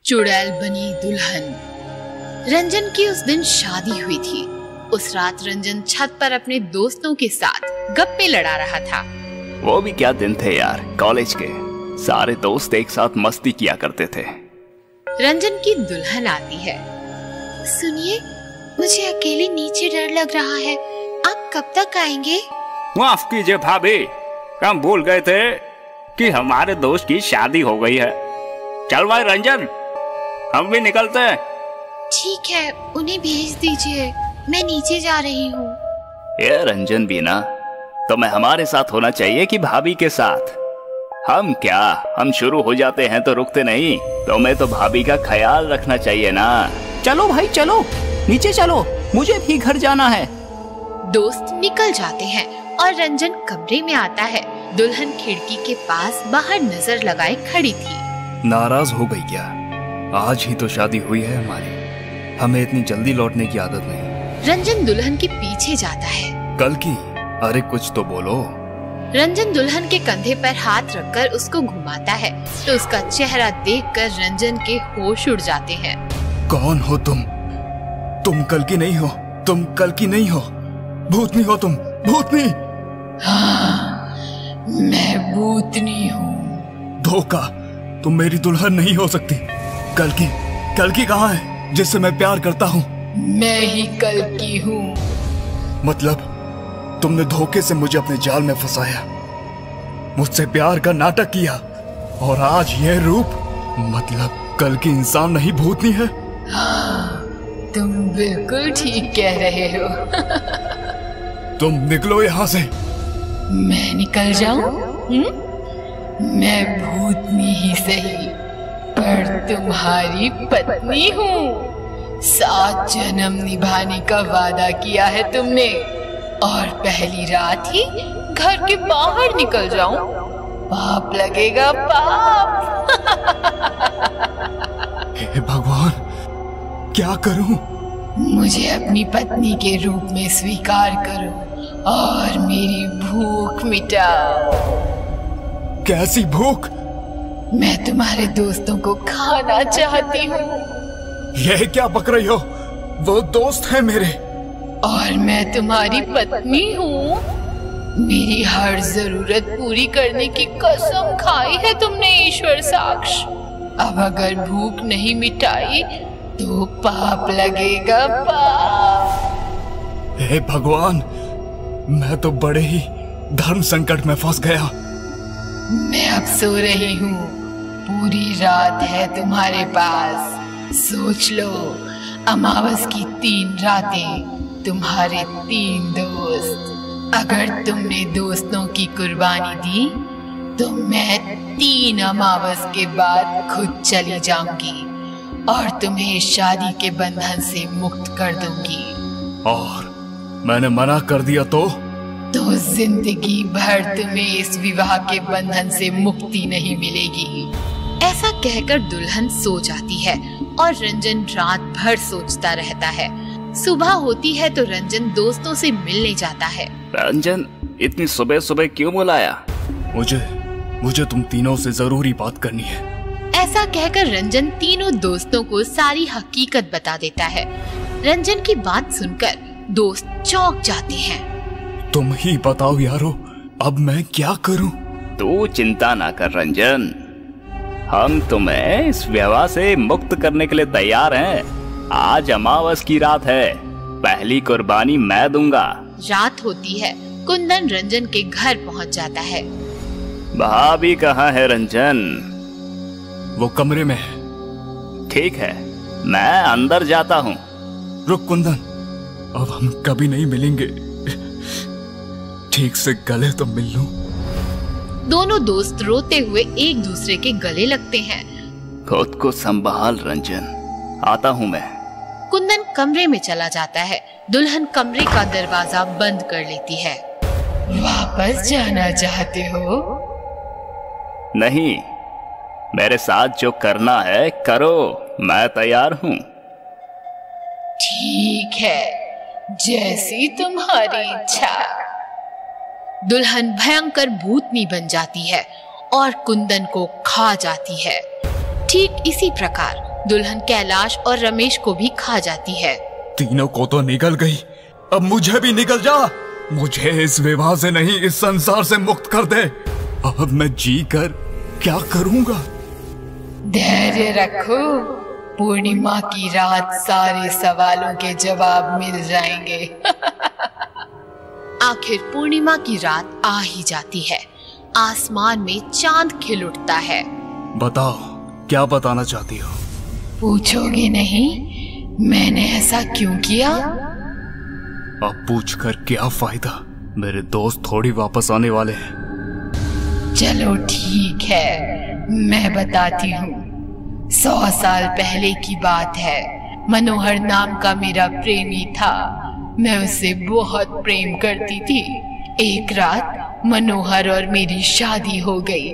चुड़ैल बनी दुल्हन। रंजन की उस दिन शादी हुई थी। उस रात रंजन छत पर अपने दोस्तों के साथ गप्पे लड़ा रहा था। वो भी क्या दिन थे यार, कॉलेज के सारे दोस्त एक साथ मस्ती किया करते थे। रंजन की दुल्हन आती है। सुनिए, मुझे अकेले नीचे डर लग रहा है, आप कब तक आएंगे? माफ कीजिए भाभी, हम भूल गए थे कि हमारे दोस्त की शादी हो गई है। चल भाई रंजन, हम भी निकलते हैं। ठीक है, उन्हें भेज दीजिए, मैं नीचे जा रही हूँ। ये रंजन भी ना, तुम्हें हमारे साथ होना चाहिए कि भाभी के साथ? हम शुरू हो जाते हैं तो रुकते नहीं। तुम्हें तो भाभी का ख्याल रखना चाहिए ना। चलो भाई चलो, नीचे चलो, मुझे भी घर जाना है। दोस्त निकल जाते हैं और रंजन कमरे में आता है। दुल्हन खिड़की के पास बाहर नजर लगाए खड़ी थी। नाराज हो गई क्या? आज ही तो शादी हुई है हमारी, हमें इतनी जल्दी लौटने की आदत नहीं। रंजन दुल्हन के पीछे जाता है। कल की, अरे कुछ तो बोलो। रंजन दुल्हन के कंधे पर हाथ रखकर उसको घुमाता है तो उसका चेहरा देखकर रंजन के होश उड़ जाते हैं। कौन हो तुम? तुम कल की नहीं हो, तुम कल की नहीं हो, भूतनी हो तुम, भूतनी। हाँ, मैं भूतनी हूँ। धोखा, तुम मेरी दुल्हन नहीं हो सकती। कल की कहाँ है जिससे मैं प्यार करता हूँ? मैं ही कल की हूँ। मतलब तुमने धोखे से मुझे अपने जाल में फंसाया, मुझसे प्यार का नाटक किया और आज यह रूप? मतलब कल की इंसान नहीं भूतनी है? हाँ, तुम बिल्कुल ठीक कह रहे हो। तुम निकलो यहाँ से। मैं निकल जाऊं? मैं भूतनी ही सही, पर तुम्हारी पत्नी हूँ। 7 जन्म निभाने का वादा किया है तुमने और पहली रात ही घर के बाहर निकल जाऊं? पाप लगेगा, पाप। हे भगवान, क्या करूं? मुझे अपनी पत्नी के रूप में स्वीकार करो और मेरी भूख मिटाओ। कैसी भूख? मैं तुम्हारे दोस्तों को खाना चाहती हूँ। यह क्या बक रही हो? वो दोस्त हैं मेरे। और मैं तुम्हारी पत्नी हूँ। मेरी हर जरूरत पूरी करने की कसम खाई है तुमने, ईश्वर साक्ष। अब अगर भूख नहीं मिटाई तो पाप लगेगा, पाप। हे भगवान, मैं तो बड़े ही धर्म संकट में फंस गया। मैं अब सो रही हूँ, पूरी रात है तुम्हारे पास। सोच लो, अमावस की 3 रातें, तुम्हारे 3 दोस्त। अगर तुमने दोस्तों की कुर्बानी दी तो मैं 3 अमावस के बाद खुद चली जाऊंगी और तुम्हें शादी के बंधन से मुक्त कर दूंगी। और मैंने मना कर दिया तो जिंदगी भर तुम्हें इस विवाह के बंधन से मुक्ति नहीं मिलेगी। ऐसा कहकर दुल्हन सो जाती है और रंजन रात भर सोचता रहता है। सुबह होती है तो रंजन दोस्तों से मिलने जाता है। रंजन, इतनी सुबह सुबह क्यों बुलाया? मुझे तुम तीनों से जरूरी बात करनी है। ऐसा कहकर रंजन तीनों दोस्तों को सारी हकीकत बता देता है। रंजन की बात सुनकर दोस्त चौंक जाते हैं। तुम ही बताओ यारो, अब मैं क्या करूं? तू चिंता ना कर रंजन, हम तुम्हें इस विवाह से मुक्त करने के लिए तैयार हैं। आज अमावस की रात है, पहली कुर्बानी मैं दूंगा। रात होती है, कुंदन रंजन के घर पहुंच जाता है। भाभी कहाँ है रंजन? वो कमरे में है। ठीक है, मैं अंदर जाता हूँ। रुक कुंदन, अब हम कभी नहीं मिलेंगे, ठीक से गले तो मिल लूं। दोनों दोस्त रोते हुए एक दूसरे के गले लगते हैं। खुद को संभाल रंजन, आता हूँ मैं। कुंदन कमरे में चला जाता है। दुल्हन कमरे का दरवाजा बंद कर लेती है। वापस जाना चाहते हो? नहीं, मेरे साथ जो करना है करो, मैं तैयार हूँ। ठीक है, जैसी तुम्हारी इच्छा। दुल्हन भयंकर भूतनी बन जाती है और कुंदन को खा जाती है। ठीक इसी प्रकार दुल्हन कैलाश और रमेश को भी खा जाती है। तीनों को तो निकल गई, अब मुझे भी निकल जा। मुझे इस विवाह से नहीं, इस संसार से मुक्त कर दे। अब मैं जी कर क्या करूंगा? धैर्य रखो, पूर्णिमा की रात सारे सवालों के जवाब मिल जाएंगे। आखिर पूर्णिमा की रात आ ही जाती है। आसमान में चांद खिल उठता है। बताओ, क्या बताना चाहती हो? पूछोगे नहीं मैंने ऐसा क्यों किया? अब पूछकर क्या फायदा? मेरे दोस्त थोड़ी वापस आने वाले हैं। चलो ठीक है, मैं बताती हूँ। 100 साल पहले की बात है। मनोहर नाम का मेरा प्रेमी था। मैं उससे बहुत प्रेम करती थी। एक रात मनोहर और मेरी शादी हो गई।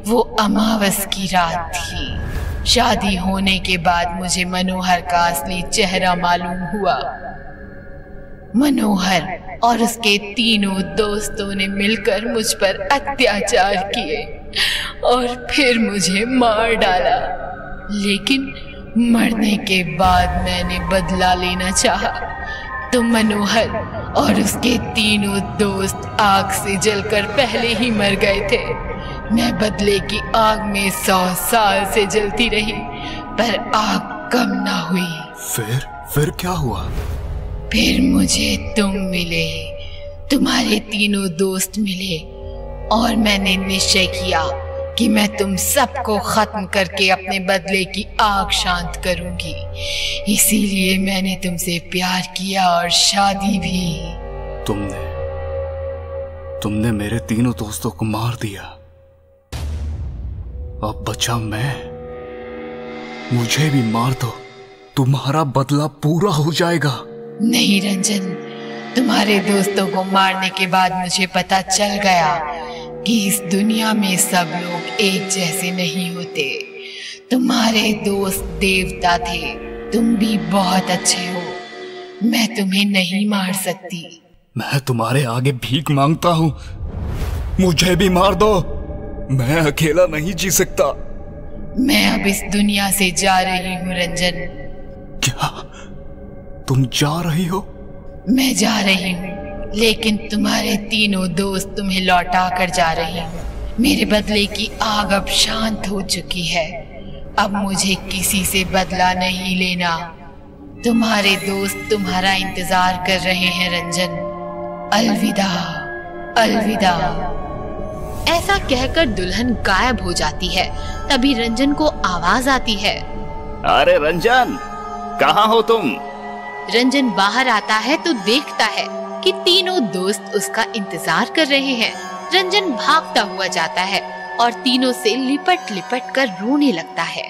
वो अमावस की रात थी। शादी होने के बाद मुझे मनोहर का असली चेहरा मालूम हुआ। मनोहर और उसके तीनों दोस्तों ने मिलकर मुझ पर अत्याचार किए और फिर मुझे मार डाला। लेकिन मरने के बाद मैंने बदला लेना चाहा, तो मनोहर और उसके तीनों दोस्त आग से जलकर पहले ही मर गए थे। मैं बदले की आग में 100 साल से जलती रही, पर आग कम ना हुई। फिर क्या हुआ? फिर मुझे तुम मिले, तुम्हारे तीनों दोस्त मिले, और मैंने निश्चय किया कि मैं तुम सबको खत्म करके अपने बदले की आग शांत करूंगी। इसीलिए मैंने तुमसे प्यार किया और शादी भी। तुमने मेरे तीनों दोस्तों को मार दिया। अब बचा मैं। मुझे भी मार दो, तुम्हारा बदला पूरा हो जाएगा। नहीं रंजन, तुम्हारे दोस्तों को मारने के बाद मुझे पता चल गया कि इस दुनिया में सब लोग एक जैसे नहीं होते। तुम्हारे दोस्त देवता थे, तुम भी बहुत अच्छे हो। मैं तुम्हें नहीं मार सकती। मैं तुम्हारे आगे भीख मांगता हूँ, मुझे भी मार दो। मैं अकेला नहीं जी सकता। मैं अब इस दुनिया से जा रही हूँ रंजन। क्या तुम जा रही हो? मैं जा रही हूँ, लेकिन तुम्हारे तीनों दोस्त तुम्हें लौटा कर जा रहे हैं। मेरे बदले की आग अब शांत हो चुकी है। अब मुझे किसी से बदला नहीं लेना। तुम्हारे दोस्त तुम्हारा इंतजार कर रहे हैं रंजन। अलविदा, अलविदा। ऐसा कहकर दुल्हन गायब हो जाती है। तभी रंजन को आवाज आती है, अरे रंजन, कहाँ हो तुम? रंजन बाहर आता है तो देखता है कि तीनों दोस्त उसका इंतजार कर रहे हैं। रंजन भागता हुआ जाता है और तीनों से लिपट लिपट कर रोने लगता है।